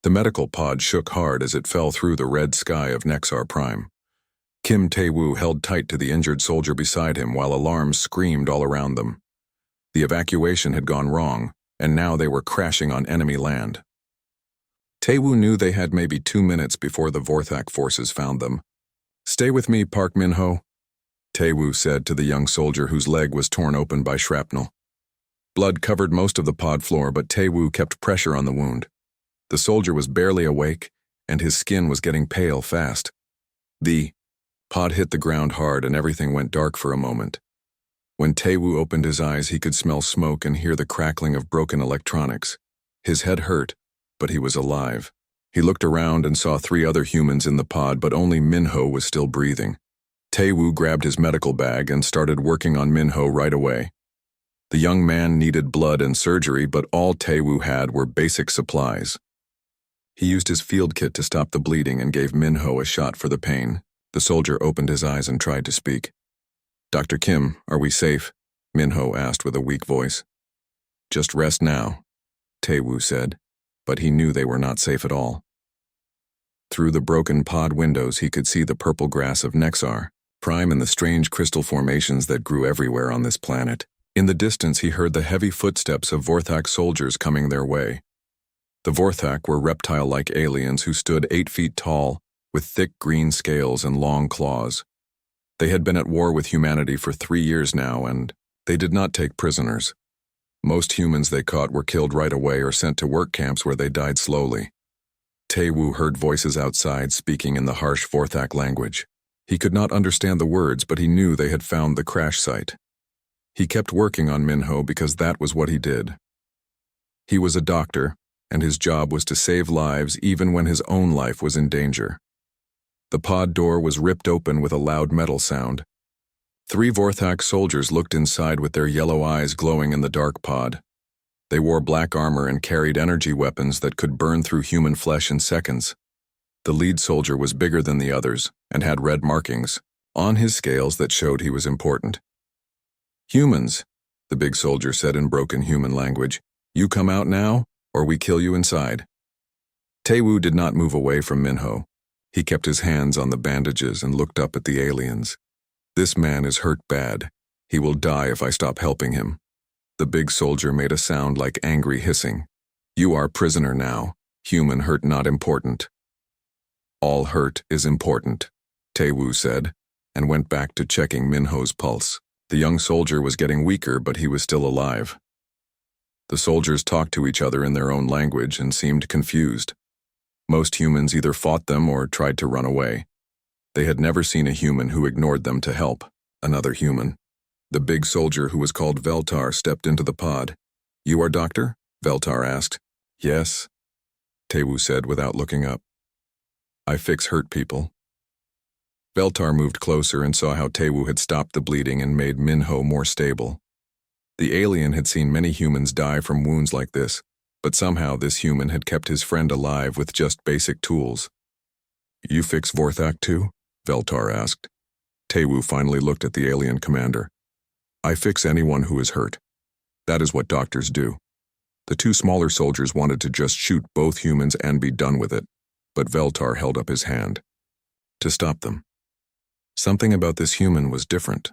The medical pod shook hard as it fell through the red sky of Nexar Prime. Kim Tae-woo held tight to the injured soldier beside him while alarms screamed all around them. The evacuation had gone wrong, and now they were crashing on enemy land. Tae-woo knew they had maybe 2 minutes before the Vorthak forces found them. "Stay with me, Park Min-ho," Tae-woo said to the young soldier whose leg was torn open by shrapnel. Blood covered most of the pod floor, but Tae-woo kept pressure on the wound. The soldier was barely awake, and his skin was getting pale fast. The pod hit the ground hard and everything went dark for a moment. When Tae-woo opened his eyes, he could smell smoke and hear the crackling of broken electronics. His head hurt, but he was alive. He looked around and saw 3 other humans in the pod, but only Min-ho was still breathing. Tae-woo grabbed his medical bag and started working on Min-ho right away. The young man needed blood and surgery, but all Tae-woo had were basic supplies. He used his field kit to stop the bleeding and gave Min-ho a shot for the pain. The soldier opened his eyes and tried to speak. "Dr. Kim, are we safe?" Min-ho asked with a weak voice. "Just rest now," Tae-woo said, but he knew they were not safe at all. Through the broken pod windows he could see the purple grass of Nexar Prime and the strange crystal formations that grew everywhere on this planet. In the distance he heard the heavy footsteps of Vorthak soldiers coming their way. The Vorthak were reptile-like aliens who stood 8 feet tall, with thick green scales and long claws. They had been at war with humanity for 3 years now, and they did not take prisoners. Most humans they caught were killed right away or sent to work camps where they died slowly. Tae-woo heard voices outside speaking in the harsh Vorthak language. He could not understand the words, but he knew they had found the crash site. He kept working on Min-ho because that was what he did. He was a doctor, and his job was to save lives even when his own life was in danger. The pod door was ripped open with a loud metal sound. 3 Vorthak soldiers looked inside with their yellow eyes glowing in the dark pod. They wore black armor and carried energy weapons that could burn through human flesh in seconds. The lead soldier was bigger than the others and had red markings on his scales that showed he was important. "Humans," the big soldier said in broken human language, "you come out now, or we kill you inside." Tae-woo did not move away from Min-ho. He kept his hands on the bandages and looked up at the aliens. "This man is hurt bad. He will die if I stop helping him." The big soldier made a sound like angry hissing. "You are prisoner now. Human hurt not important." "All hurt is important," Tae-woo said, and went back to checking Min-ho's pulse. The young soldier was getting weaker, but he was still alive. The soldiers talked to each other in their own language and seemed confused. Most humans either fought them or tried to run away. They had never seen a human who ignored them to help another human. The big soldier, who was called Veltar, stepped into the pod. "You are doctor?" Veltar asked. "Yes," Tae-woo said without looking up. "I fix hurt people." Veltar moved closer and saw how Tae-woo had stopped the bleeding and made Min-ho more stable. The alien had seen many humans die from wounds like this, but somehow this human had kept his friend alive with just basic tools. "You fix Vorthak too?" Veltar asked. Tae-woo finally looked at the alien commander. "I fix anyone who is hurt. That is what doctors do." The 2 smaller soldiers wanted to just shoot both humans and be done with it, but Veltar held up his hand to stop them. Something about this human was different.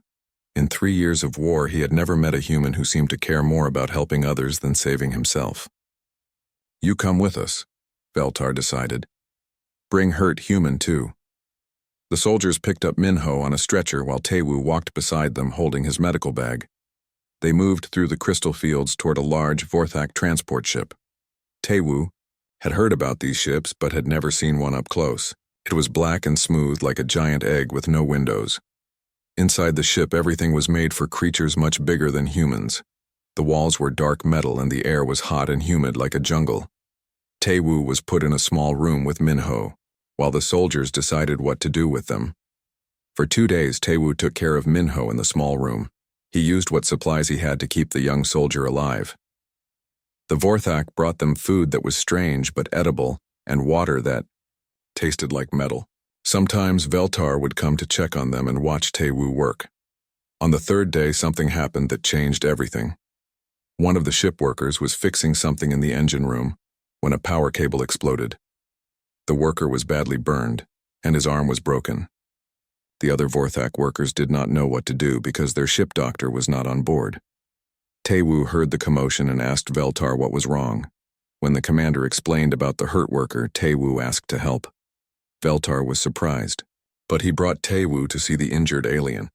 In 3 years of war, he had never met a human who seemed to care more about helping others than saving himself. "You come with us," Veltar decided. "Bring hurt human too." The soldiers picked up Min-ho on a stretcher while Tae-woo walked beside them holding his medical bag. They moved through the crystal fields toward a large Vorthak transport ship. Tae-woo had heard about these ships but had never seen one up close. It was black and smooth like a giant egg with no windows. Inside the ship, everything was made for creatures much bigger than humans. The walls were dark metal and the air was hot and humid like a jungle. Tae-woo was put in a small room with Min-ho, while the soldiers decided what to do with them. For 2 days, Tae-woo took care of Min-ho in the small room. He used what supplies he had to keep the young soldier alive. The Vorthak brought them food that was strange but edible, and water that tasted like metal. Sometimes Veltar would come to check on them and watch Tae-woo work. On the 3rd day, something happened that changed everything. One of the ship workers was fixing something in the engine room. when a power cable exploded. The worker was badly burned, and his arm was broken. The other Vorthak workers did not know what to do because their ship doctor was not on board. Taewoo heard the commotion and asked Veltar what was wrong. When the commander explained about the hurt worker, Taewoo asked to help. Veltar was surprised, but he brought Taewoo to see the injured alien.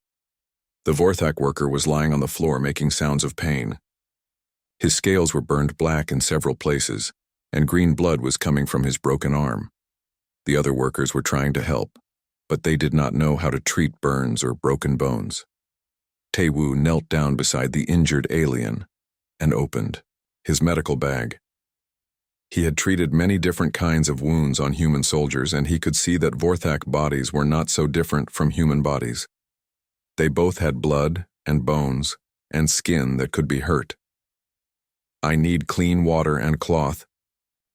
The Vorthak worker was lying on the floor making sounds of pain. His scales were burned black in several places, and green blood was coming from his broken arm. The other workers were trying to help, but they did not know how to treat burns or broken bones. Taewoo knelt down beside the injured alien and opened his medical bag. He had treated many different kinds of wounds on human soldiers, and he could see that Vorthak bodies were not so different from human bodies. They both had blood and bones and skin that could be hurt. "I need clean water and cloth,"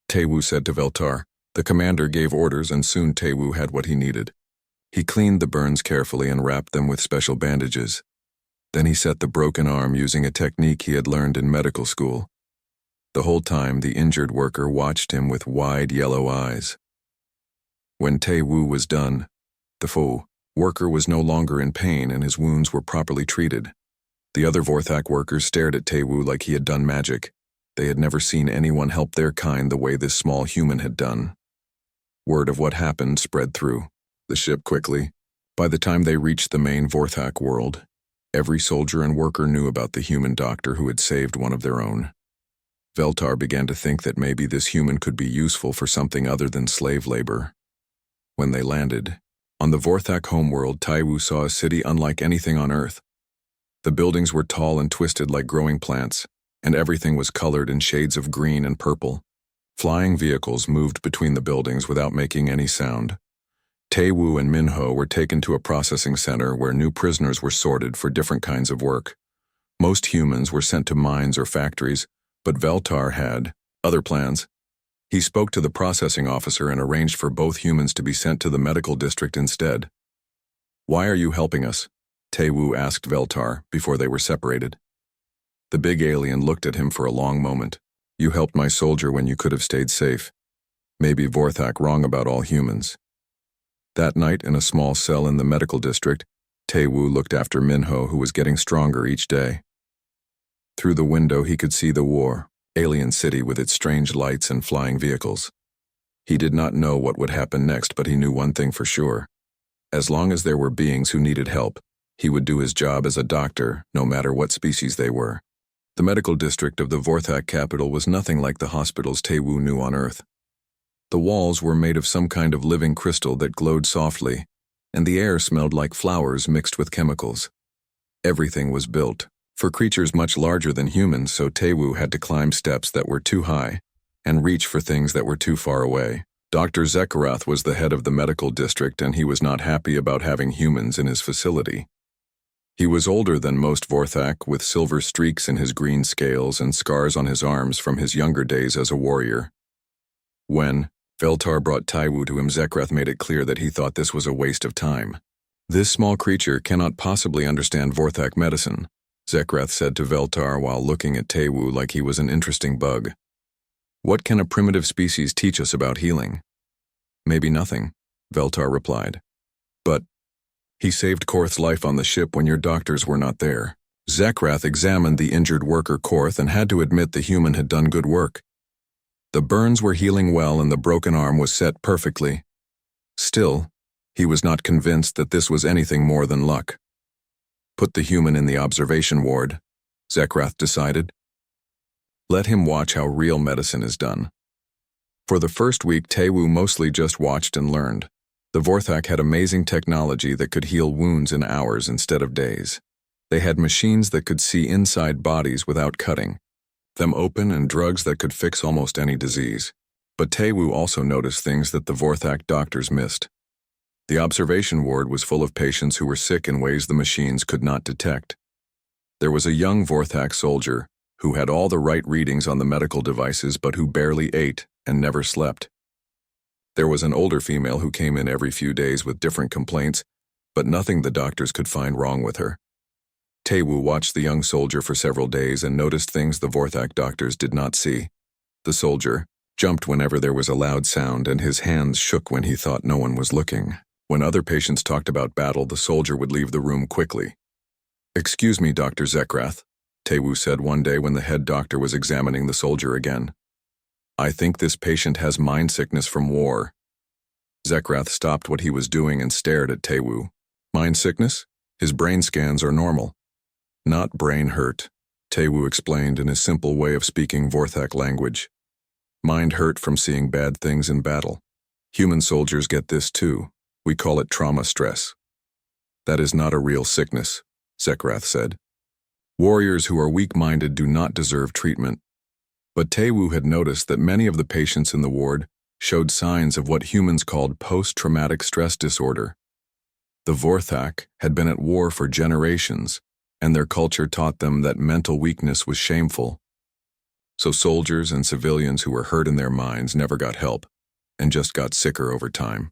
Taewoo said to Veltar. The commander gave orders, and soon Taewoo had what he needed. He cleaned the burns carefully and wrapped them with special bandages. Then he set the broken arm using a technique he had learned in medical school. The whole time, the injured worker watched him with wide yellow eyes. When Taewoo was done, the worker was no longer in pain and his wounds were properly treated. The other Vorthak workers stared at Taewoo like he had done magic. They had never seen anyone help their kind the way this small human had done. Word of what happened spread through the ship quickly. By the time they reached the main Vorthak world, every soldier and worker knew about the human doctor who had saved one of their own. Veltar began to think that maybe this human could be useful for something other than slave labor. When they landed, on the Vorthak homeworld, Taewoo saw a city unlike anything on Earth. The buildings were tall and twisted like growing plants, and everything was colored in shades of green and purple. Flying vehicles moved between the buildings without making any sound. Taewoo and Minho were taken to a processing center where new prisoners were sorted for different kinds of work. Most humans were sent to mines or factories, but Veltar had other plans. He spoke to the processing officer and arranged for both humans to be sent to the medical district instead. "Why are you helping us?" Taewoo asked Veltar before they were separated. The big alien looked at him for a long moment. "You helped my soldier when you could have stayed safe. Maybe Vorthak wrong about all humans." That night, in a small cell in the medical district, Taewoo looked after Minho, who was getting stronger each day. Through the window he could see the war, alien city with its strange lights and flying vehicles. He did not know what would happen next, but he knew one thing for sure. As long as there were beings who needed help, he would do his job as a doctor, no matter what species they were. The medical district of the Vorthak capital was nothing like the hospitals Taewoo knew on Earth. The walls were made of some kind of living crystal that glowed softly, and the air smelled like flowers mixed with chemicals. Everything was built for creatures much larger than humans, so Taewoo had to climb steps that were too high and reach for things that were too far away. Dr. Zekarath was the head of the medical district, and he was not happy about having humans in his facility. He was older than most Vorthak, with silver streaks in his green scales and scars on his arms from his younger days as a warrior. When Veltar brought Taewoo to him, Zekarath made it clear that he thought this was a waste of time. "This small creature cannot possibly understand Vorthak medicine," Zekarath said to Veltar while looking at Taewoo like he was an interesting bug. "What can a primitive species teach us about healing?" "Maybe nothing," Veltar replied. "But he saved Korth's life on the ship when your doctors were not there." Zekarath examined the injured worker Korth and had to admit the human had done good work. The burns were healing well and the broken arm was set perfectly. Still, he was not convinced that this was anything more than luck. "Put the human in the observation ward," Zekarath decided. "Let him watch how real medicine is done." For the first week, Taewoo mostly just watched and learned. The Vorthak had amazing technology that could heal wounds in hours instead of days. They had machines that could see inside bodies without cutting them open and drugs that could fix almost any disease. But Taewoo also noticed things that the Vorthak doctors missed. The observation ward was full of patients who were sick in ways the machines could not detect. There was a young Vorthak soldier who had all the right readings on the medical devices but who barely ate and never slept. There was an older female who came in every few days with different complaints, but nothing the doctors could find wrong with her. Taewoo watched the young soldier for several days and noticed things the Vorthak doctors did not see. The soldier, jumped whenever there was a loud sound, and his hands shook when he thought no one was looking. When other patients talked about battle, the soldier would leave the room quickly. "Excuse me, Dr. Zekrath," Taewoo said one day when the head doctor was examining the soldier again. "I think this patient has mind sickness from war." Zekrath stopped what he was doing and stared at Taewoo. "Mind sickness? His brain scans are normal." "Not brain hurt," Taewoo explained in his simple way of speaking Vorthak language. "Mind hurt from seeing bad things in battle. Human soldiers get this too. We call it trauma stress." "That is not a real sickness," Zekrath said. "Warriors who are weak-minded do not deserve treatment." But Taewoo had noticed that many of the patients in the ward showed signs of what humans called post-traumatic stress disorder. The Vorthak had been at war for generations, and their culture taught them that mental weakness was shameful. So soldiers and civilians who were hurt in their minds never got help, and just got sicker over time.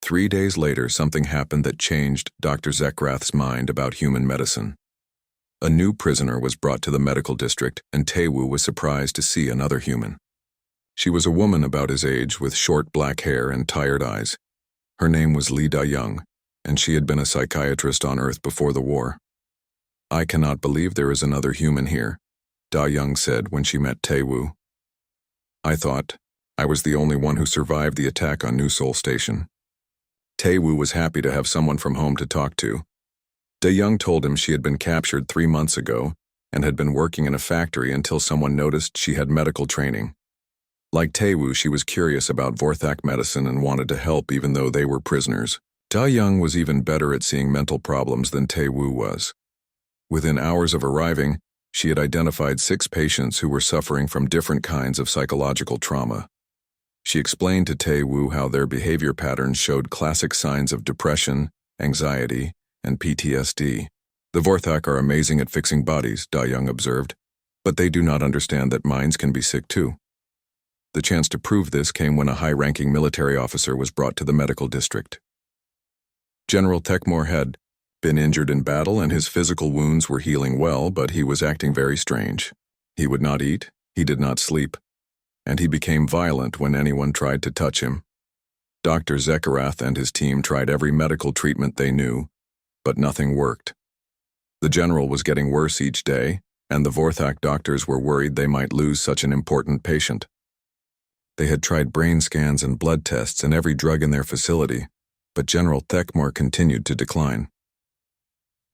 3 days later, something happened that changed Dr. Zekrath's mind about human medicine. A new prisoner was brought to the medical district, and Taewoo was surprised to see another human. She was a woman about his age with short black hair and tired eyes. Her name was Lee Da-young, and she had been a psychiatrist on Earth before the war. "I cannot believe there is another human here," Da-young said when she met Taewoo. "I thought I was the only one who survived the attack on New Seoul Station." Taewoo was happy to have someone from home to talk to. Da-young told him she had been captured 3 months ago and had been working in a factory until someone noticed she had medical training. Like Taewoo, she was curious about Vorthak medicine and wanted to help even though they were prisoners. Da-young was even better at seeing mental problems than Taewoo was. Within hours of arriving, she had identified 6 patients who were suffering from different kinds of psychological trauma. She explained to Taewoo how their behavior patterns showed classic signs of depression, anxiety, and PTSD. "The Vorthak are amazing at fixing bodies," Da-young observed, "but they do not understand that minds can be sick too." The chance to prove this came when a high-ranking military officer was brought to the medical district. General Tekmor had been injured in battle, and his physical wounds were healing well, but he was acting very strange. He would not eat, he did not sleep, and he became violent when anyone tried to touch him. Dr. Zekrath and his team tried every medical treatment they knew, but nothing worked. The general was getting worse each day, and the Vorthak doctors were worried they might lose such an important patient. They had tried brain scans and blood tests and every drug in their facility, but General Tekmor continued to decline.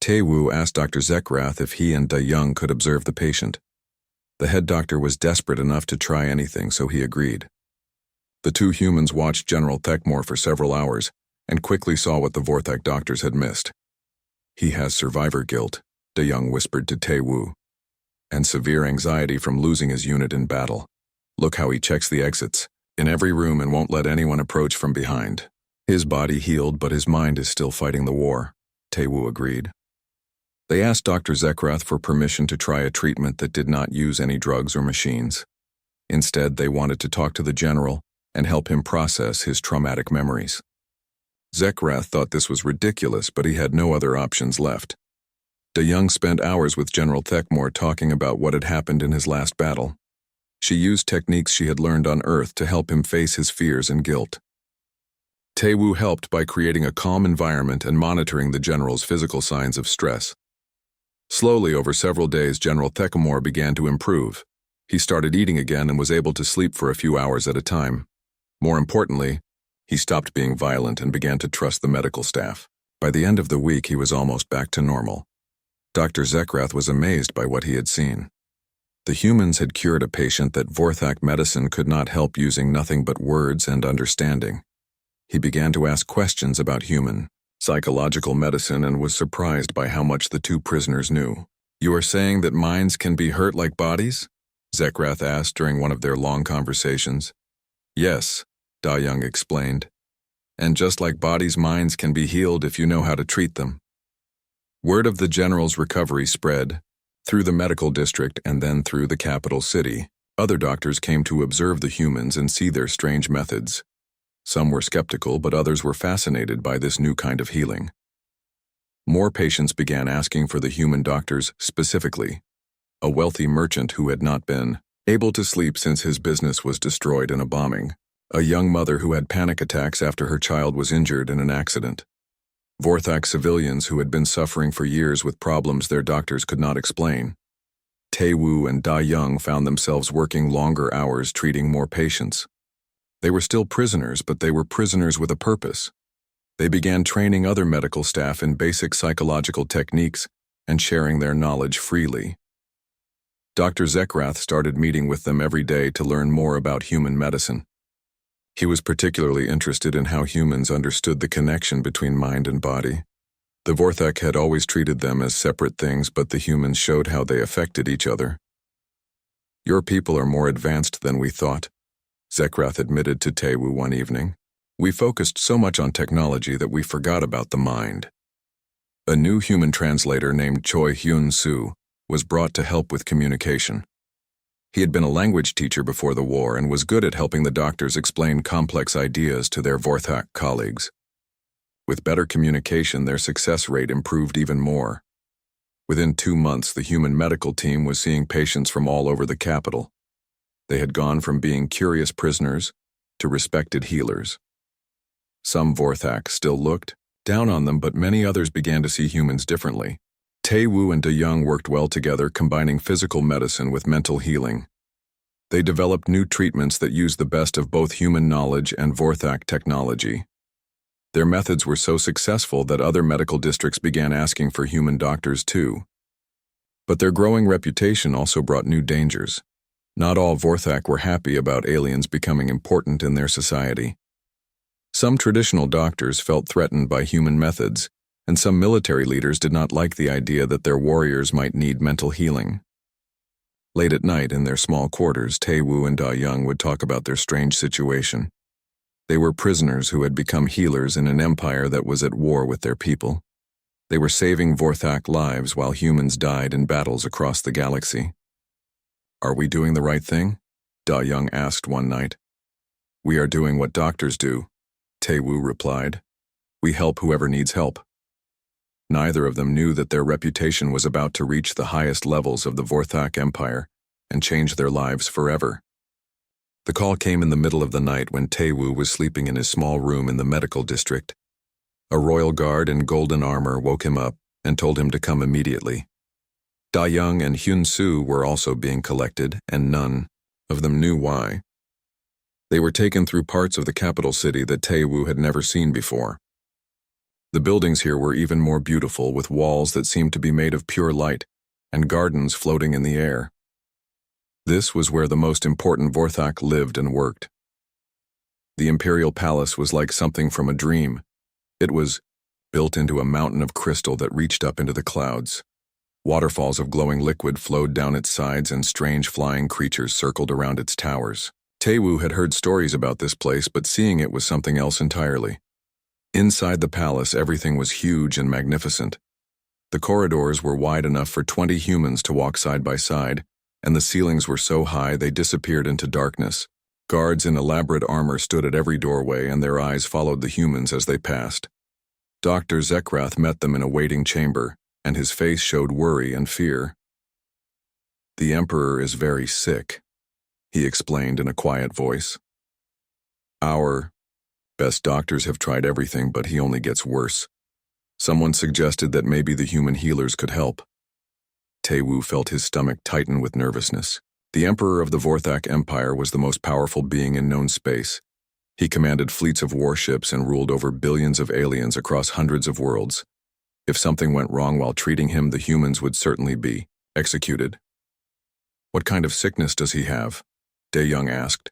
Taewoo asked Dr. Zekrath if he and Da-young could observe the patient. The head doctor was desperate enough to try anything, so he agreed. The 2 humans watched General Tekmor for several hours and quickly saw what the Vorthak doctors had missed. "He has survivor guilt," Da-young whispered to Taewoo, "and severe anxiety from losing his unit in battle. Look how he checks the exits in every room and won't let anyone approach from behind. His body healed, but his mind is still fighting the war," Taewoo agreed. They asked Dr. Zekrath for permission to try a treatment that did not use any drugs or machines. Instead, they wanted to talk to the general and help him process his traumatic memories. Zekrath thought this was ridiculous, but he had no other options left. Da-young spent hours with General Tekmor talking about what had happened in his last battle. She used techniques she had learned on Earth to help him face his fears and guilt. Taewoo helped by creating a calm environment and monitoring the general's physical signs of stress. Slowly, over several days, General Tekmor began to improve. He started eating again and was able to sleep for a few hours at a time. More importantly, he stopped being violent and began to trust the medical staff. By the end of the week, he was almost back to normal. Dr. Zekrath was amazed by what he had seen. The humans had cured a patient that Vorthak medicine could not help, using nothing but words and understanding. He began to ask questions about human psychological medicine and was surprised by how much the 2 prisoners knew. "You are saying that minds can be hurt like bodies?" Zekrath asked during one of their long conversations. "Yes," Da-young explained. "And just like bodies, minds can be healed if you know how to treat them." Word of the general's recovery spread through the medical district and then through the capital city. Other doctors came to observe the humans and see their strange methods. Some were skeptical, but others were fascinated by this new kind of healing. More patients began asking for the human doctors specifically. A wealthy merchant who had not been able to sleep since his business was destroyed in a bombing, a young mother who had panic attacks after her child was injured in an accident, Vorthak civilians who had been suffering for years with problems their doctors could not explain. Tae-woo and Da-young found themselves working longer hours treating more patients. They were still prisoners, but they were prisoners with a purpose. They began training other medical staff in basic psychological techniques and sharing their knowledge freely. Dr. Zekrath started meeting with them every day to learn more about human medicine. He was particularly interested in how humans understood the connection between mind and body. The Vorthak had always treated them as separate things, but the humans showed how they affected each other. "Your people are more advanced than we thought," Zekrath admitted to Tae-woo one evening. "We focused so much on technology that we forgot about the mind." A new human translator named Choi Hyun-soo was brought to help with communication. He had been a language teacher before the war and was good at helping the doctors explain complex ideas to their Vorthak colleagues. With better communication, their success rate improved even more. Within 2 months, the human medical team was seeing patients from all over the capital. They had gone from being curious prisoners to respected healers. Some Vorthak still looked down on them, but many others began to see humans differently. Tae-woo and Da-young worked well together, combining physical medicine with mental healing. They developed new treatments that used the best of both human knowledge and Vorthak technology. Their methods were so successful that other medical districts began asking for human doctors too. But their growing reputation also brought new dangers. Not all Vorthak were happy about aliens becoming important in their society. Some traditional doctors felt threatened by human methods, and some military leaders did not like the idea that their warriors might need mental healing. Late at night in their small quarters, Tae-woo and Da-young would talk about their strange situation. They were prisoners who had become healers in an empire that was at war with their people. They were saving Vorthak lives while humans died in battles across the galaxy. "Are we doing the right thing?" Da-young asked one night. "We are doing what doctors do," Tae-woo replied. "We help whoever needs help." Neither of them knew that their reputation was about to reach the highest levels of the Vorthak Empire and change their lives forever. The call came in the middle of the night when Tae-woo was sleeping in his small room in the medical district. A royal guard in golden armor woke him up and told him to come immediately. Da-young and Hyun-soo were also being collected, and none of them knew why. They were taken through parts of the capital city that Tae-woo had never seen before. The buildings here were even more beautiful, with walls that seemed to be made of pure light and gardens floating in the air. This was where the most important Vorthak lived and worked. The imperial palace was like something from a dream. It was built into a mountain of crystal that reached up into the clouds. Waterfalls of glowing liquid flowed down its sides, and strange flying creatures circled around its towers. Tae-woo had heard stories about this place, but seeing it was something else entirely. Inside the palace, everything was huge and magnificent. The corridors were wide enough for 20 humans to walk side by side, and the ceilings were so high they disappeared into darkness. Guards in elaborate armor stood at every doorway, and their eyes followed the humans as they passed. Dr. Zekrath met them in a waiting chamber, and his face showed worry and fear. "The Emperor is very sick," he explained in a quiet voice. "Our best doctors have tried everything, but he only gets worse. Someone suggested that maybe the human healers could help." Tae-woo felt his stomach tighten with nervousness. The Emperor of the Vorthak Empire was the most powerful being in known space. He commanded fleets of warships and ruled over billions of aliens across hundreds of worlds. If something went wrong while treating him, the humans would certainly be executed. "What kind of sickness does he have?" Da-young asked.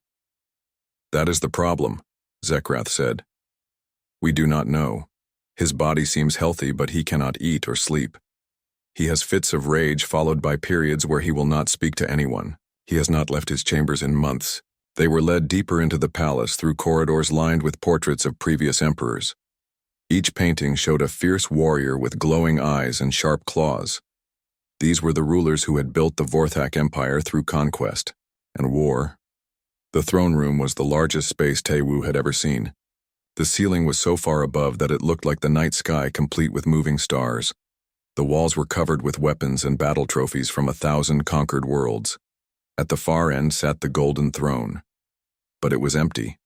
"That is the problem," Zekrath said. "We do not know. His body seems healthy, but he cannot eat or sleep. He has fits of rage followed by periods where he will not speak to anyone. He has not left his chambers in months." They were led deeper into the palace through corridors lined with portraits of previous emperors. Each painting showed a fierce warrior with glowing eyes and sharp claws. These were the rulers who had built the Vorthak Empire through conquest and war. The throne room was the largest space Tae-woo had ever seen. The ceiling was so far above that it looked like the night sky, complete with moving stars. The walls were covered with weapons and battle trophies from 1,000 conquered worlds. At the far end sat the golden throne, but it was empty.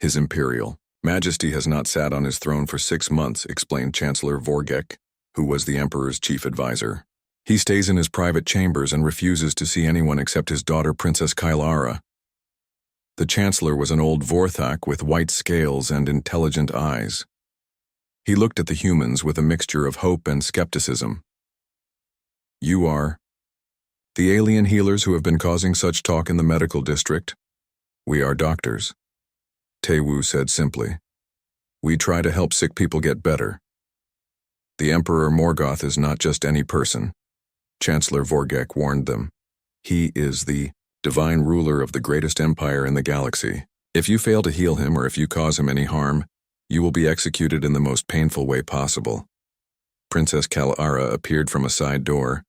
His Imperial Majesty has not sat on his throne for 6 months, explained Chancellor Vorgek, who was the Emperor's chief advisor. He stays in his private chambers and refuses to see anyone except his daughter Princess Kylara. The Chancellor was an old Vorthak with white scales and intelligent eyes. He looked at the humans with a mixture of hope and skepticism. You are the alien healers who have been causing such talk in the medical district? We are doctors, Taewoo said simply. We try to help sick people get better. The Emperor Morgoth is not just any person, Chancellor Vorgek warned them. He is the divine ruler of the greatest empire in the galaxy. If you fail to heal him or if you cause him any harm, you will be executed in the most painful way possible. Princess Kylara appeared from a side door,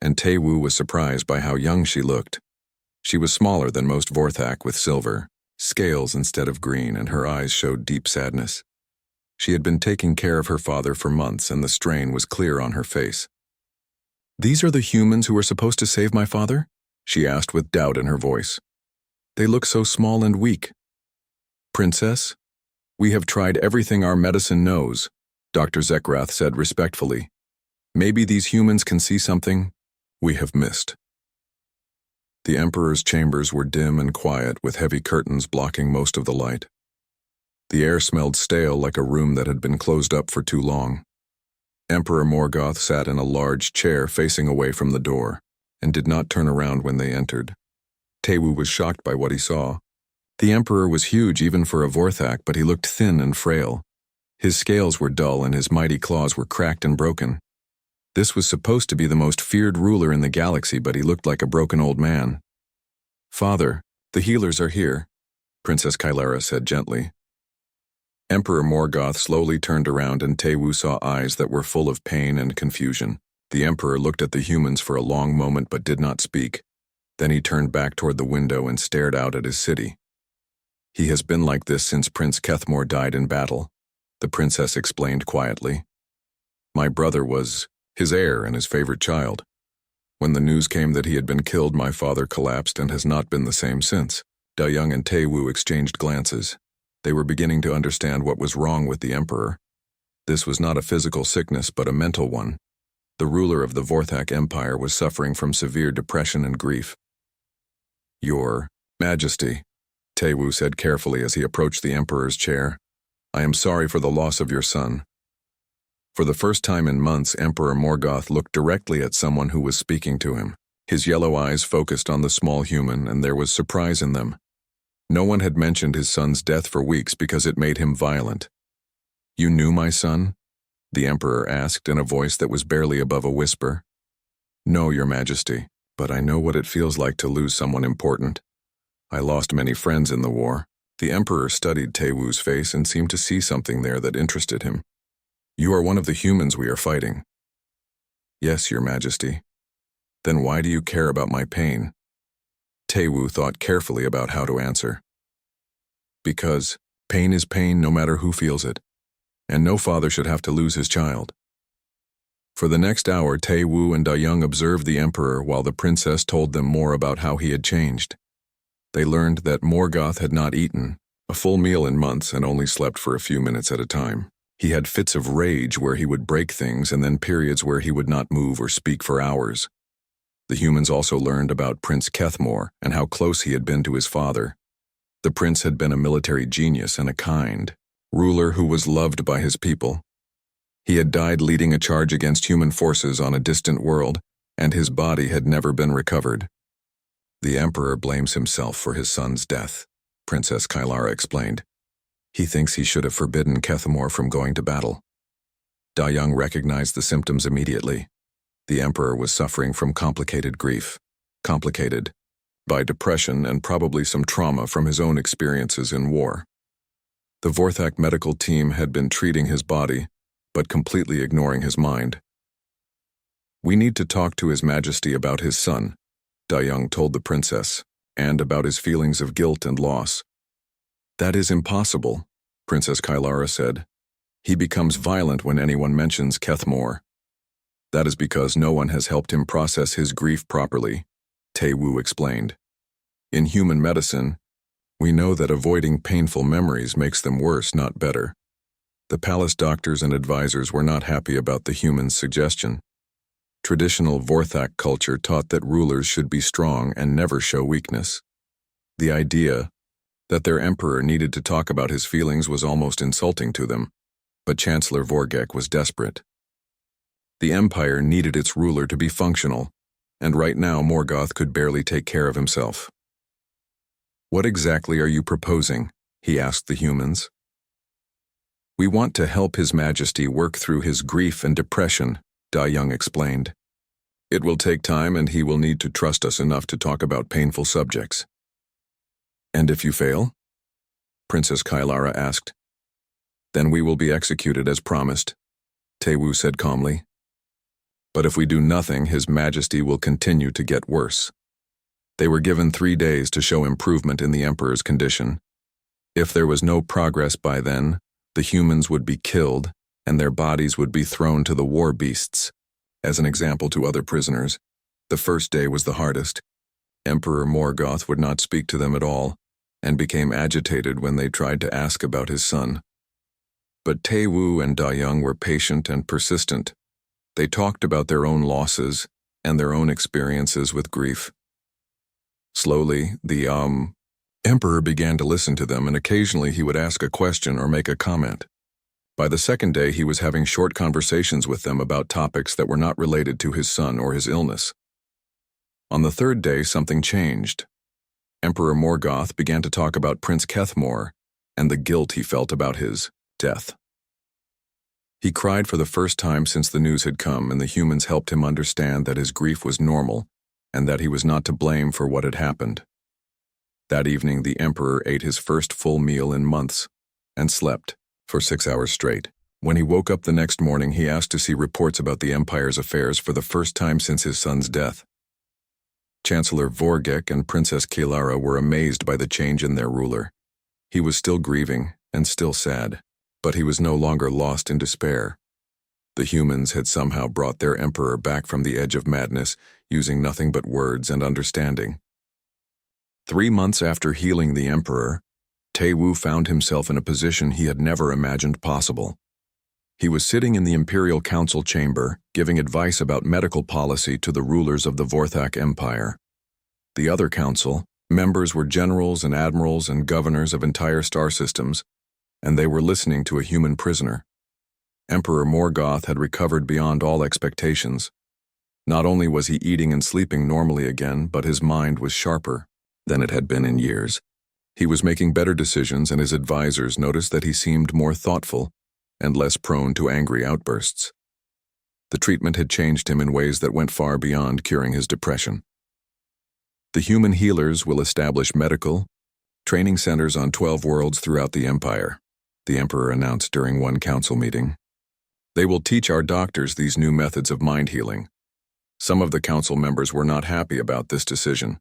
and Taewoo was surprised by how young she looked. She was smaller than most Vorthak with silver scales instead of green, and her eyes showed deep sadness. She had been taking care of her father for months, and the strain was clear on her face. These are the humans who are supposed to save my father? She asked with doubt in her voice. They look so small and weak. Princess, we have tried everything our medicine knows, Dr. Zekrath said respectfully. Maybe these humans can see something we have missed. The Emperor's chambers were dim and quiet, with heavy curtains blocking most of the light. The air smelled stale, like a room that had been closed up for too long. Emperor Morgoth sat in a large chair facing away from the door, and did not turn around when they entered. Taewoo was shocked by what he saw. The Emperor was huge even for a Vorthak, but he looked thin and frail. His scales were dull and his mighty claws were cracked and broken. This was supposed to be the most feared ruler in the galaxy, but he looked like a broken old man. Father, the healers are here, Princess Kylara said gently. Emperor Morgoth slowly turned around, and Taewoo saw eyes that were full of pain and confusion. The Emperor looked at the humans for a long moment but did not speak. Then he turned back toward the window and stared out at his city. He has been like this since Prince Kethmore died in battle, the princess explained quietly. My brother was his heir and his favorite child. When the news came that he had been killed, my father collapsed and has not been the same since. Dayoung and Taewoo exchanged glances. They were beginning to understand what was wrong with the Emperor. This was not a physical sickness, but a mental one. The ruler of the Vorthak Empire was suffering from severe depression and grief. Your Majesty, Taewoo said carefully as he approached the Emperor's chair, I am sorry for the loss of your son. For the first time in months, Emperor Morgoth looked directly at someone who was speaking to him. His yellow eyes focused on the small human, and there was surprise in them. No one had mentioned his son's death for weeks because it made him violent. You knew my son? The Emperor asked in a voice that was barely above a whisper. No, Your Majesty, but I know what it feels like to lose someone important. I lost many friends in the war. The Emperor studied Taewoo's face and seemed to see something there that interested him. You are one of the humans we are fighting. Yes, Your Majesty. Then why do you care about my pain? Taewoo thought carefully about how to answer. Because pain is pain no matter who feels it, and no father should have to lose his child. For the next hour, Taewoo and Dayoung observed the Emperor while the princess told them more about how he had changed. They learned that Morgoth had not eaten a full meal in months and only slept for a few minutes at a time. He had fits of rage where he would break things, and then periods where he would not move or speak for hours. The humans also learned about Prince Kethmore and how close he had been to his father. The prince had been a military genius and a kind ruler who was loved by his people. He had died leading a charge against human forces on a distant world, and his body had never been recovered. The Emperor blames himself for his son's death, Princess Kylara explained. He thinks he should have forbidden Kethmore from going to battle. Dayoung recognized the symptoms immediately. The Emperor was suffering from complicated grief, complicated by depression and probably some trauma from his own experiences in war. The Vorthak medical team had been treating his body, but completely ignoring his mind. We need to talk to His Majesty about his son, Dayoung told the princess, and about his feelings of guilt and loss. That is impossible, Princess Kylara said. He becomes violent when anyone mentions Kethmore. That is because no one has helped him process his grief properly, Tae-woo explained. In human medicine, we know that avoiding painful memories makes them worse, not better. The palace doctors and advisors were not happy about the humans' suggestion. Traditional Vorthak culture taught that rulers should be strong and never show weakness. The idea that their emperor needed to talk about his feelings was almost insulting to them, but Chancellor Vorgek was desperate. The empire needed its ruler to be functional, and right now Morgoth could barely take care of himself. "What exactly are you proposing?" he asked the humans. "We want to help His Majesty work through his grief and depression," Da-young explained. "It will take time and he will need to trust us enough to talk about painful subjects." "And if you fail?" Princess Kailara asked. "Then we will be executed as promised," Tae-woo said calmly. "But if we do nothing, His Majesty will continue to get worse." They were given 3 days to show improvement in the Emperor's condition. If there was no progress by then, the humans would be killed and their bodies would be thrown to the war beasts. As an example to other prisoners, the first day was the hardest. Emperor Morgoth would not speak to them at all and became agitated when they tried to ask about his son. But Tae-woo and Da-young were patient and persistent. They talked about their own losses and their own experiences with grief. Slowly, the Emperor began to listen to them, and occasionally he would ask a question or make a comment. By the second day, he was having short conversations with them about topics that were not related to his son or his illness. On the third day, something changed. Emperor Morgoth began to talk about Prince Kethmore and the guilt he felt about his death. He cried for the first time since the news had come, and the humans helped him understand that his grief was normal and that he was not to blame for what had happened. That evening, the Emperor ate his first full meal in months and slept for 6 hours straight. When he woke up the next morning, he asked to see reports about the Empire's affairs for the first time since his son's death. Chancellor Vorgek and Princess Kailara were amazed by the change in their ruler. He was still grieving and still sad, but he was no longer lost in despair. The humans had somehow brought their emperor back from the edge of madness, using nothing but words and understanding. 3 months after healing the emperor, Tae-woo found himself in a position he had never imagined possible. He was sitting in the Imperial Council chamber, giving advice about medical policy to the rulers of the Vorthak Empire. The other council members were generals and admirals and governors of entire star systems, and they were listening to a human prisoner. Emperor Morgoth had recovered beyond all expectations. Not only was he eating and sleeping normally again, but his mind was sharper than it had been in years. He was making better decisions, and his advisors noticed that he seemed more thoughtful and less prone to angry outbursts. The treatment had changed him in ways that went far beyond curing his depression. The human healers will establish medical training centers on 12 worlds throughout the Empire, the Emperor announced during one council meeting. They will teach our doctors these new methods of mind healing. Some of the council members were not happy about this decision.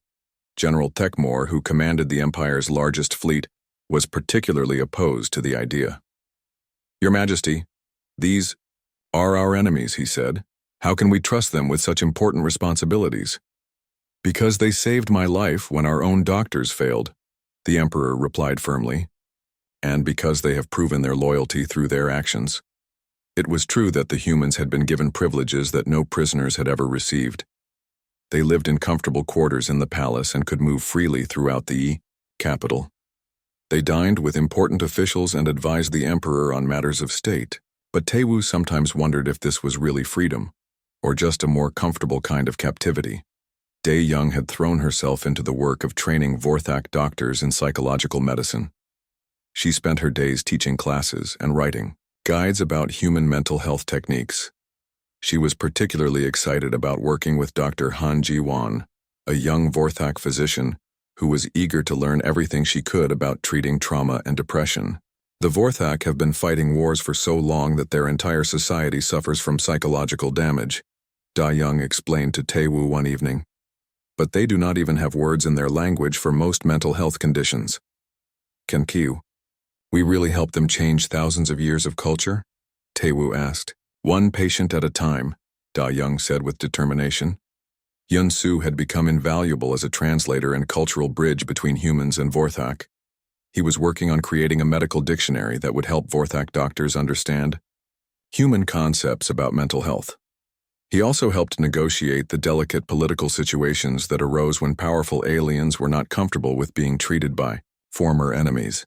General Tekmor, who commanded the Empire's largest fleet, was particularly opposed to the idea. "Your Majesty, these are our enemies," he said. "How can we trust them with such important responsibilities?" "Because they saved my life when our own doctors failed," the Emperor replied firmly. "And because they have proven their loyalty through their actions." It was true that the humans had been given privileges that no prisoners had ever received. They lived in comfortable quarters in the palace and could move freely throughout the capital. They dined with important officials and advised the emperor on matters of state, but Tae-woo sometimes wondered if this was really freedom, or just a more comfortable kind of captivity. Dae-young had thrown herself into the work of training Vorthak doctors in psychological medicine. She spent her days teaching classes and writing guides about human mental health techniques. She was particularly excited about working with Dr. Han Ji-won, a young Vorthak physician who was eager to learn everything she could about treating trauma and depression. The Vorthak have been fighting wars for so long that their entire society suffers from psychological damage, Da-young explained to Tae-woo one evening. But they do not even have words in their language for most mental health conditions. "Can we really help them change thousands of years of culture?" Tae-woo asked. "One patient at a time," Da-young said with determination. Yun Su had become invaluable as a translator and cultural bridge between humans and Vorthak. He was working on creating a medical dictionary that would help Vorthak doctors understand human concepts about mental health. He also helped negotiate the delicate political situations that arose when powerful aliens were not comfortable with being treated by former enemies.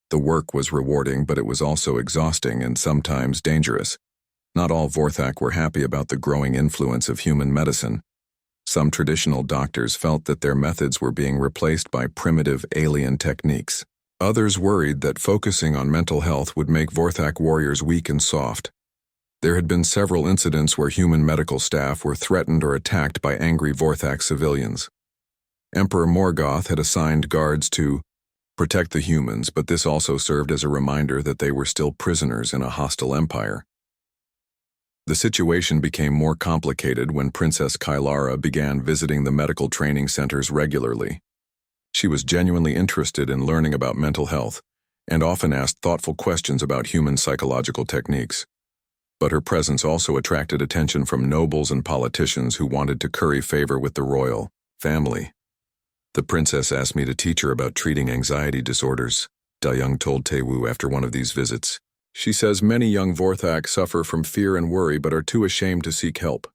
The work was rewarding, but it was also exhausting and sometimes dangerous. Not all Vorthak were happy about the growing influence of human medicine. Some traditional doctors felt that their methods were being replaced by primitive alien techniques. Others worried that focusing on mental health would make Vorthak warriors weak and soft. There had been several incidents where human medical staff were threatened or attacked by angry Vorthak civilians. Emperor Morgoth had assigned guards to protect the humans, but this also served as a reminder that they were still prisoners in a hostile empire. The situation became more complicated when Princess Kylara began visiting the medical training centers regularly. She was genuinely interested in learning about mental health and often asked thoughtful questions about human psychological techniques. But her presence also attracted attention from nobles and politicians who wanted to curry favor with the royal family. The princess asked me to teach her about treating anxiety disorders, Young told Taewoo after one of these visits. She says many young Vorthak suffer from fear and worry but are too ashamed to seek help.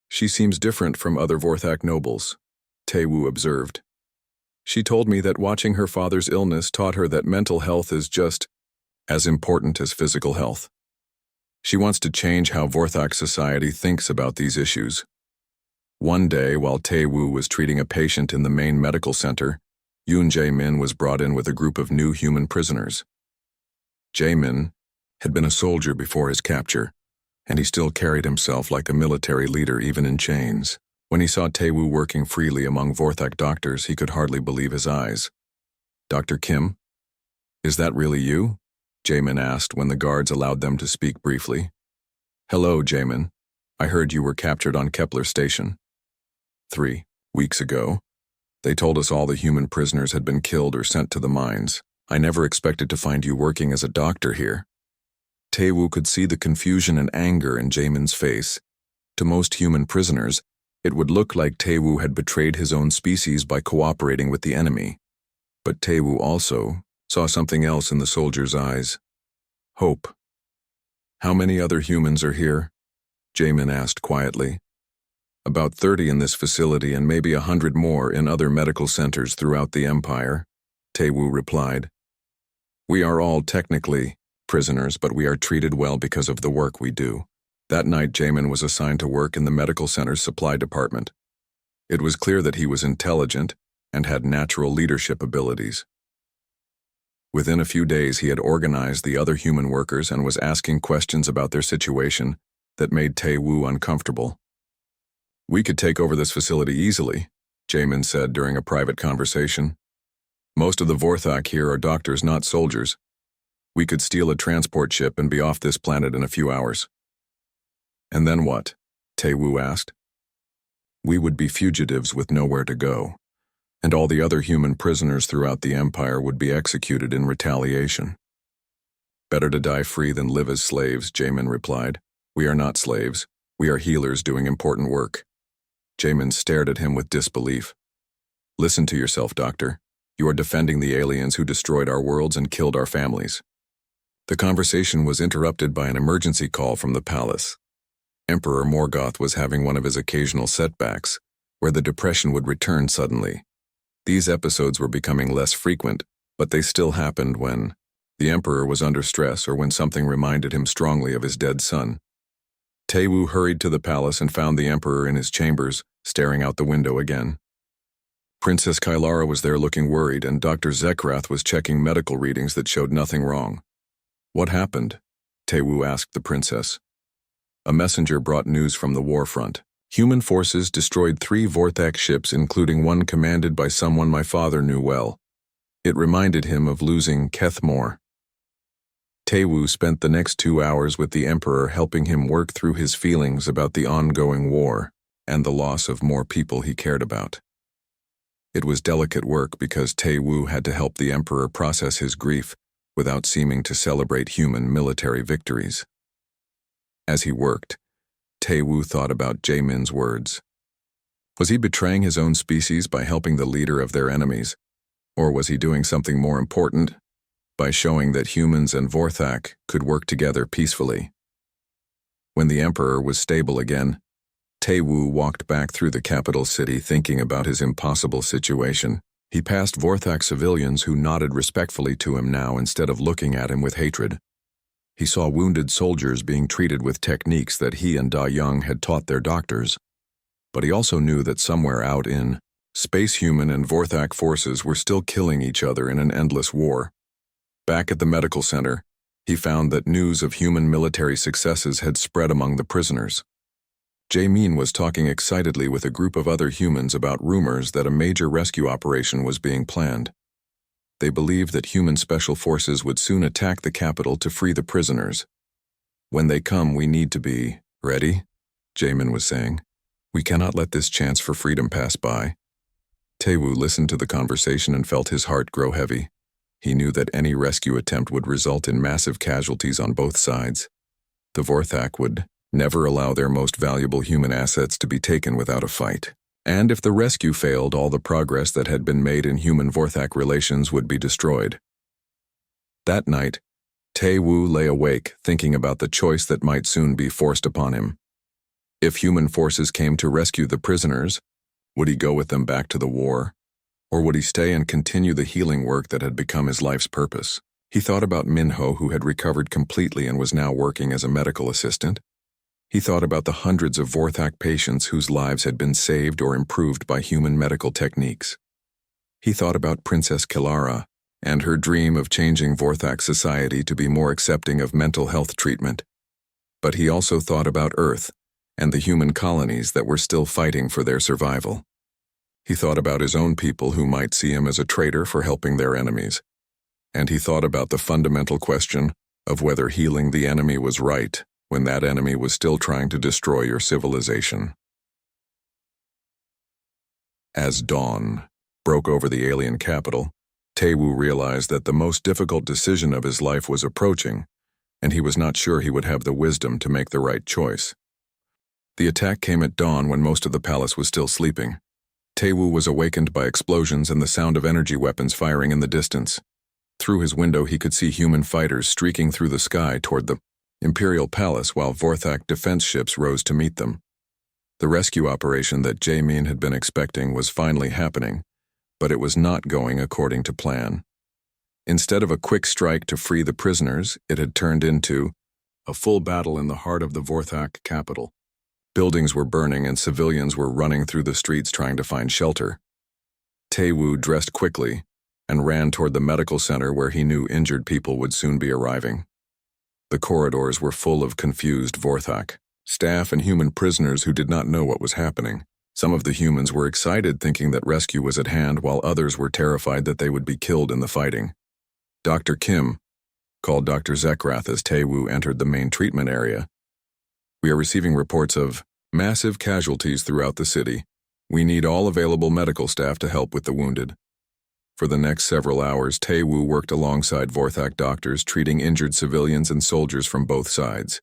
She seems different from other Vorthak nobles, Taewoo observed. She told me that watching her father's illness taught her that mental health is just as important as physical health. She wants to change how Vorthak society thinks about these issues. One day, while Taewoo was treating a patient in the main medical center, Yoon Jae-min was brought in with a group of new human prisoners. Jae-min had been a soldier before his capture, and he still carried himself like a military leader even in chains. When he saw Taewoo working freely among Vorthak doctors, he could hardly believe his eyes. "Dr. Kim, is that really you?" Jae-min asked when the guards allowed them to speak briefly. "Hello, Jae-min. I heard you were captured on Kepler Station 3 weeks ago. They told us all the human prisoners had been killed or sent to the mines. I never expected to find you working as a doctor here." Taewoo could see the confusion and anger in Jae-min's face. To most human prisoners, it would look like Taewoo had betrayed his own species by cooperating with the enemy. But Taewoo also saw something else in the soldier's eyes. Hope. "How many other humans are here?" Jae-min asked quietly. "About 30 in this facility and maybe 100 more in other medical centers throughout the empire," Taewoo replied. "We are all technically prisoners, but we are treated well because of the work we do." That night, Jae-min was assigned to work in the medical center's supply department. It was clear that he was intelligent and had natural leadership abilities. Within a few days, he had organized the other human workers and was asking questions about their situation that made Taewoo uncomfortable. "We could take over this facility easily," Jae-min said during a private conversation. "Most of the Vorthak here are doctors, not soldiers. We could steal a transport ship and be off this planet in a few hours." "And then what?" Taewoo asked. "We would be fugitives with nowhere to go, and all the other human prisoners throughout the empire would be executed in retaliation." "Better to die free than live as slaves," Jae-min replied. "We are not slaves. We are healers doing important work." Jae-min stared at him with disbelief. "Listen to yourself, Doctor. You are defending the aliens who destroyed our worlds and killed our families." The conversation was interrupted by an emergency call from the palace. Emperor Morgoth was having one of his occasional setbacks, where the depression would return suddenly. These episodes were becoming less frequent, but they still happened when the emperor was under stress or when something reminded him strongly of his dead son. Taewoo hurried to the palace and found the emperor in his chambers, staring out the window again. Princess Kylara was there looking worried, and Dr. Zekrath was checking medical readings that showed nothing wrong. "What happened?" Taewoo asked the princess. A messenger brought news from the war front. Human forces destroyed 3 Vorthak ships, including one commanded by someone my father knew well. It reminded him of losing Kethmore. Taewoo spent the next 2 hours with the emperor, helping him work through his feelings about the ongoing war and the loss of more people he cared about. It was delicate work because Taewoo had to help the emperor process his grief without seeming to celebrate human military victories. As he worked, Taewoo thought about Jae-min's words. Was he betraying his own species by helping the leader of their enemies? Or was he doing something more important by showing that humans and Vorthak could work together peacefully? When the Emperor was stable again, Taewoo walked back through the capital city thinking about his impossible situation. He passed Vorthak civilians who nodded respectfully to him now instead of looking at him with hatred. He saw wounded soldiers being treated with techniques that he and Da Young had taught their doctors. But he also knew that somewhere out in space, human and Vorthak forces were still killing each other in an endless war. Back at the medical center, he found that news of human military successes had spread among the prisoners. Jae-min was talking excitedly with a group of other humans about rumors that a major rescue operation was being planned. They believed that human special forces would soon attack the capital to free the prisoners. When they come, we need to be ready, Jae-min was saying. We cannot let this chance for freedom pass by. Taewoo listened to the conversation and felt his heart grow heavy. He knew that any rescue attempt would result in massive casualties on both sides. The Vorthak would never allow their most valuable human assets to be taken without a fight. And if the rescue failed, all the progress that had been made in human-Vorthak relations would be destroyed. That night, Taewoo lay awake, thinking about the choice that might soon be forced upon him. If human forces came to rescue the prisoners, would he go with them back to the war? Or would he stay and continue the healing work that had become his life's purpose? He thought about Minho, who had recovered completely and was now working as a medical assistant. He thought about the hundreds of Vorthak patients whose lives had been saved or improved by human medical techniques. He thought about Princess Kilara and her dream of changing Vorthak society to be more accepting of mental health treatment. But he also thought about Earth and the human colonies that were still fighting for their survival. He thought about his own people who might see him as a traitor for helping their enemies. And he thought about the fundamental question of whether healing the enemy was right when that enemy was still trying to destroy your civilization. As dawn broke over the alien capital, Taewoo realized that the most difficult decision of his life was approaching, and he was not sure he would have the wisdom to make the right choice. The attack came at dawn when most of the palace was still sleeping. Taewoo was awakened by explosions and the sound of energy weapons firing in the distance. Through his window he could see human fighters streaking through the sky toward the Imperial Palace while Vorthak defense ships rose to meet them. The rescue operation that Jae-min had been expecting was finally happening, but it was not going according to plan. Instead of a quick strike to free the prisoners, it had turned into a full battle in the heart of the Vorthak capital. Buildings were burning and civilians were running through the streets trying to find shelter. Taewoo dressed quickly and ran toward the medical center where he knew injured people would soon be arriving. The corridors were full of confused Vorthak, staff and human prisoners who did not know what was happening. Some of the humans were excited thinking that rescue was at hand while others were terrified that they would be killed in the fighting. Dr. Kim called Dr. Zekrath as Taewoo entered the main treatment area. We are receiving reports of massive casualties throughout the city. We need all available medical staff to help with the wounded. For the next several hours, Taewoo worked alongside Vorthak doctors treating injured civilians and soldiers from both sides.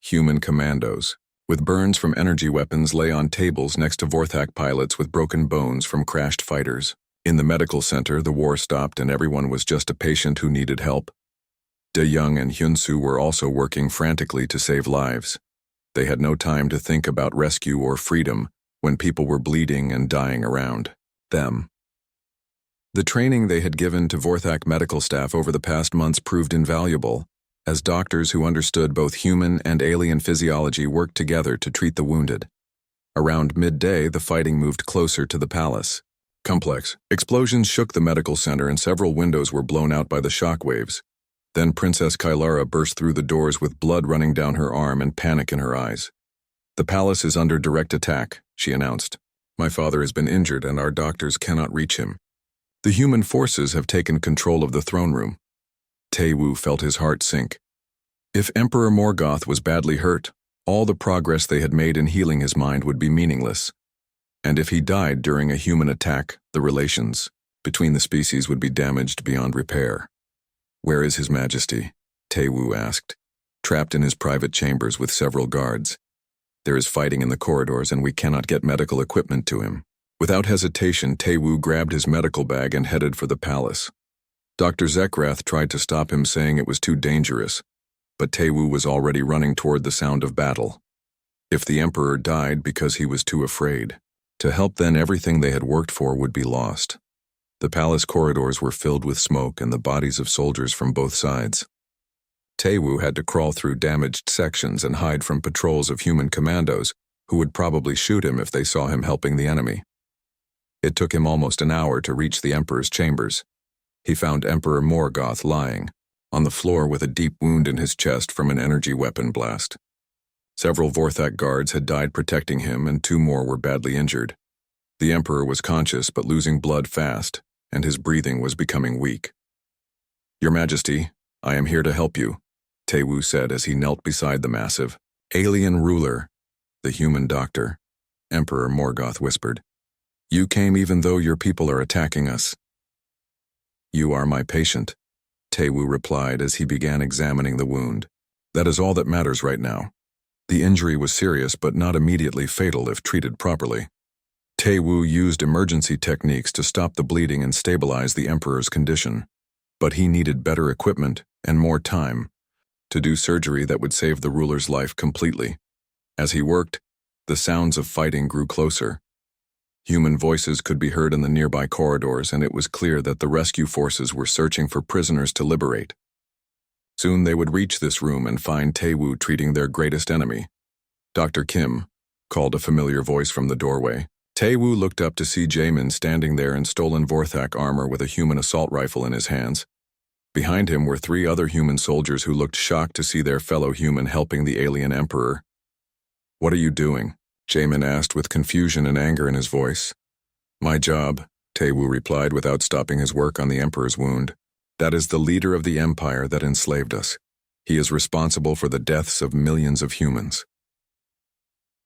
Human commandos, with burns from energy weapons, lay on tables next to Vorthak pilots with broken bones from crashed fighters. In the medical center, the war stopped and everyone was just a patient who needed help. Da Young and Hyunsu were also working frantically to save lives. They had no time to think about rescue or freedom when people were bleeding and dying around them. The training they had given to Vorthak medical staff over the past months proved invaluable, as doctors who understood both human and alien physiology worked together to treat the wounded. Around midday, the fighting moved closer to the palace complex. Explosions shook the medical center and several windows were blown out by the shock waves. Then Princess Kilara burst through the doors with blood running down her arm and panic in her eyes. "The palace is under direct attack," she announced. "My father has been injured and our doctors cannot reach him. The human forces have taken control of the throne room." Taewoo felt his heart sink. If Emperor Morgoth was badly hurt, all the progress they had made in healing his mind would be meaningless. And if he died during a human attack, the relations between the species would be damaged beyond repair. "Where is His Majesty?" Taewoo asked, trapped in his private chambers with several guards. There is fighting in the corridors and we cannot get medical equipment to him. Without hesitation, Tae-woo grabbed his medical bag and headed for the palace. Dr. Zekrath tried to stop him, saying it was too dangerous, but Tae-woo was already running toward the sound of battle. If the Emperor died because he was too afraid to help, then everything they had worked for would be lost. The palace corridors were filled with smoke and the bodies of soldiers from both sides. Tae-woo had to crawl through damaged sections and hide from patrols of human commandos who would probably shoot him if they saw him helping the enemy. It took him almost an hour to reach the Emperor's chambers. He found Emperor Morgoth lying on the floor with a deep wound in his chest from an energy weapon blast. Several Vorthak guards had died protecting him, and 2 more were badly injured. The Emperor was conscious but losing blood fast, and his breathing was becoming weak. "Your Majesty, I am here to help you," Tae-woo said as he knelt beside the massive alien ruler, the human doctor. Emperor Morgoth whispered, "You came even though your people are attacking us." "You are my patient," Tae-woo replied as he began examining the wound. "That is all that matters right now." The injury was serious but not immediately fatal if treated properly. Tae-woo used emergency techniques to stop the bleeding and stabilize the Emperor's condition, but he needed better equipment and more time to do surgery that would save the ruler's life completely. As he worked, the sounds of fighting grew closer. Human voices could be heard in the nearby corridors, and it was clear that the rescue forces were searching for prisoners to liberate. Soon they would reach this room and find Tae-woo treating their greatest enemy. "Dr. Kim," called a familiar voice from the doorway. Tae-woo looked up to see Jaemin standing there in stolen Vorthak armor with a human assault rifle in his hands. Behind him were 3 other human soldiers who looked shocked to see their fellow human helping the alien Emperor. "What are you doing?" Jaemin asked with confusion and anger in his voice. "My job," Tae-woo replied without stopping his work on the Emperor's wound. "That is the leader of the empire that enslaved us. He is responsible for the deaths of millions of humans.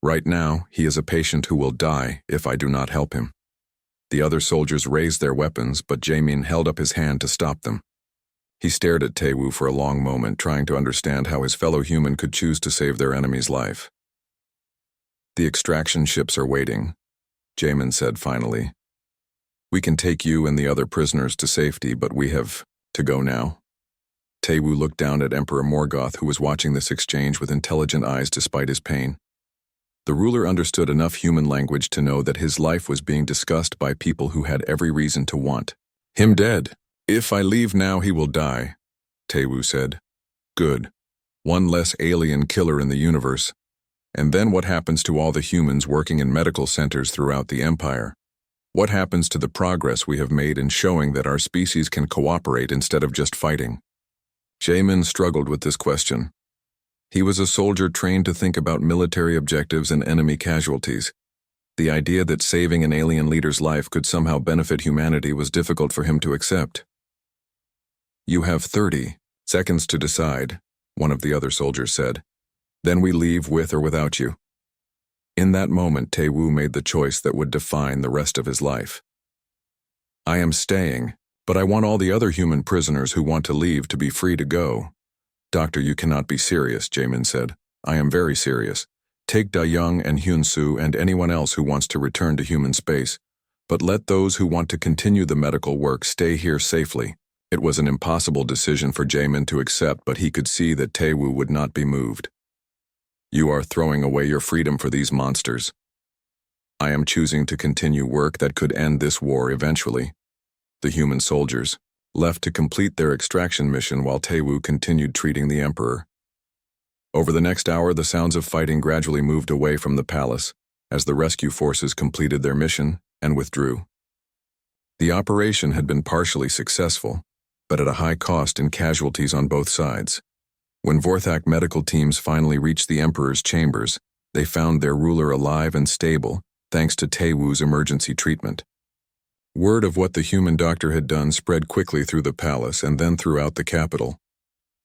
Right now, he is a patient who will die if I do not help him." The other soldiers raised their weapons, but Jaemin held up his hand to stop them. He stared at Tae-woo for a long moment, trying to understand how his fellow human could choose to save their enemy's life. "The extraction ships are waiting," Jaemin said finally. "We can take you and the other prisoners to safety, but we have to go now." Tae-woo looked down at Emperor Morgoth, who was watching this exchange with intelligent eyes despite his pain. The ruler understood enough human language to know that his life was being discussed by people who had every reason to want him dead. "If I leave now, he will die," Tae-woo said. "Good. One less alien killer in the universe. And then what happens to all the humans working in medical centers throughout the Empire? What happens to the progress we have made in showing that our species can cooperate instead of just fighting?" Jaemin struggled with this question. He was a soldier trained to think about military objectives and enemy casualties. The idea that saving an alien leader's life could somehow benefit humanity was difficult for him to accept. "You have 30 seconds to decide," one of the other soldiers said. "Then we leave with or without you." In that moment, Tae-woo made the choice that would define the rest of his life. "I am staying, but I want all the other human prisoners who want to leave to be free to go." "Doctor, you cannot be serious," Jaemin said. "I am very serious. Take Da-young and Hyun-soo and anyone else who wants to return to human space, but let those who want to continue the medical work stay here safely." It was an impossible decision for Jaemin to accept, but he could see that Tae-woo would not be moved. "You are throwing away your freedom for these monsters." "I am choosing to continue work that could end this war eventually." The human soldiers left to complete their extraction mission while Tae-woo continued treating the Emperor. Over the next hour, the sounds of fighting gradually moved away from the palace as the rescue forces completed their mission and withdrew. The operation had been partially successful, but at a high cost in casualties on both sides. When Vorthak medical teams finally reached the Emperor's chambers, they found their ruler alive and stable, thanks to Tae-woo's emergency treatment. Word of what the human doctor had done spread quickly through the palace and then throughout the capital.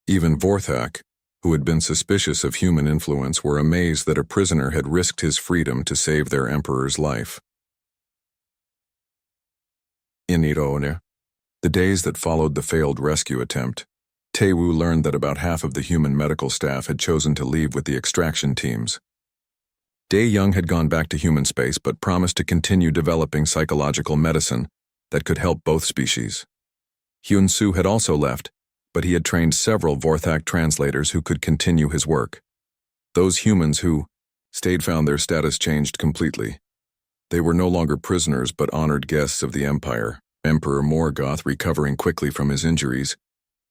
Even Vorthak, who had been suspicious of human influence, were amazed that a prisoner had risked his freedom to save their Emperor's life. In Irone, the days that followed the failed rescue attempt, Tae-woo learned that about half of the human medical staff had chosen to leave with the extraction teams. Day Young had gone back to human space but promised to continue developing psychological medicine that could help both species. Hyun Soo had also left, but he had trained several Vorthak translators who could continue his work. Those humans who stayed found their status changed completely. They were no longer prisoners but honored guests of the Empire. Emperor Morgoth, recovering quickly from his injuries,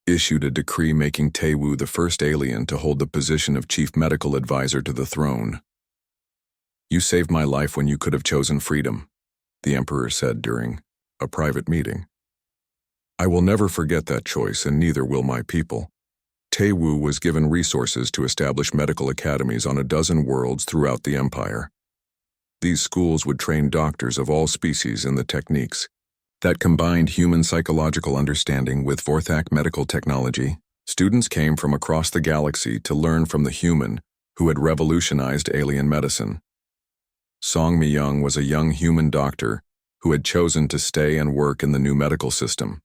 issued a decree making Tae-woo the first alien to hold the position of chief medical advisor to the throne. "You saved my life when you could have chosen freedom," the Emperor said during a private meeting. "I will never forget that choice, and neither will my people." Tae-woo was given resources to establish medical academies on a dozen worlds throughout the Empire. These schools would train doctors of all species in the techniques that combined human psychological understanding with Vorthak medical technology. Students came from across the galaxy to learn from the human who had revolutionized alien medicine. Song Mi-young was a young human doctor who had chosen to stay and work in the new medical system.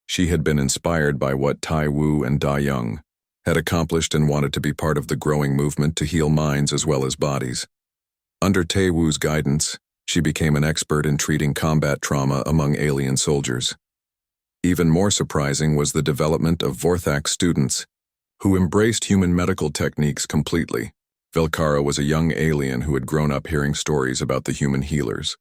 She had been inspired by what Tai-woo and Da-young had accomplished and wanted to be part of the growing movement to heal minds as well as bodies. Under Tae-woo's guidance, she became an expert in treating combat trauma among alien soldiers. Even more surprising was the development of Vorthak students, who embraced human medical techniques completely. Velkara was a young alien who had grown up hearing stories about the human healers.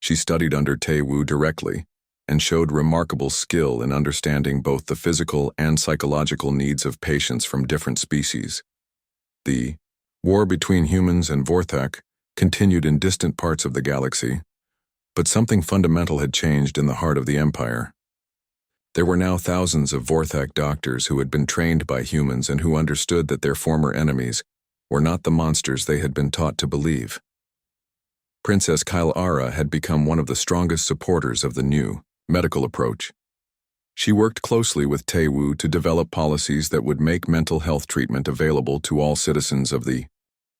She studied under Tae-woo directly and showed remarkable skill in understanding both the physical and psychological needs of patients from different species. The war between humans and Vorthak continued in distant parts of the galaxy, but something fundamental had changed in the heart of the Empire. There were now thousands of Vorthak doctors who had been trained by humans and who understood that their former enemies were not the monsters they had been taught to believe. Princess Kylara had become one of the strongest supporters of the new medical approach. She worked closely with Tae-woo to develop policies that would make mental health treatment available to all citizens of the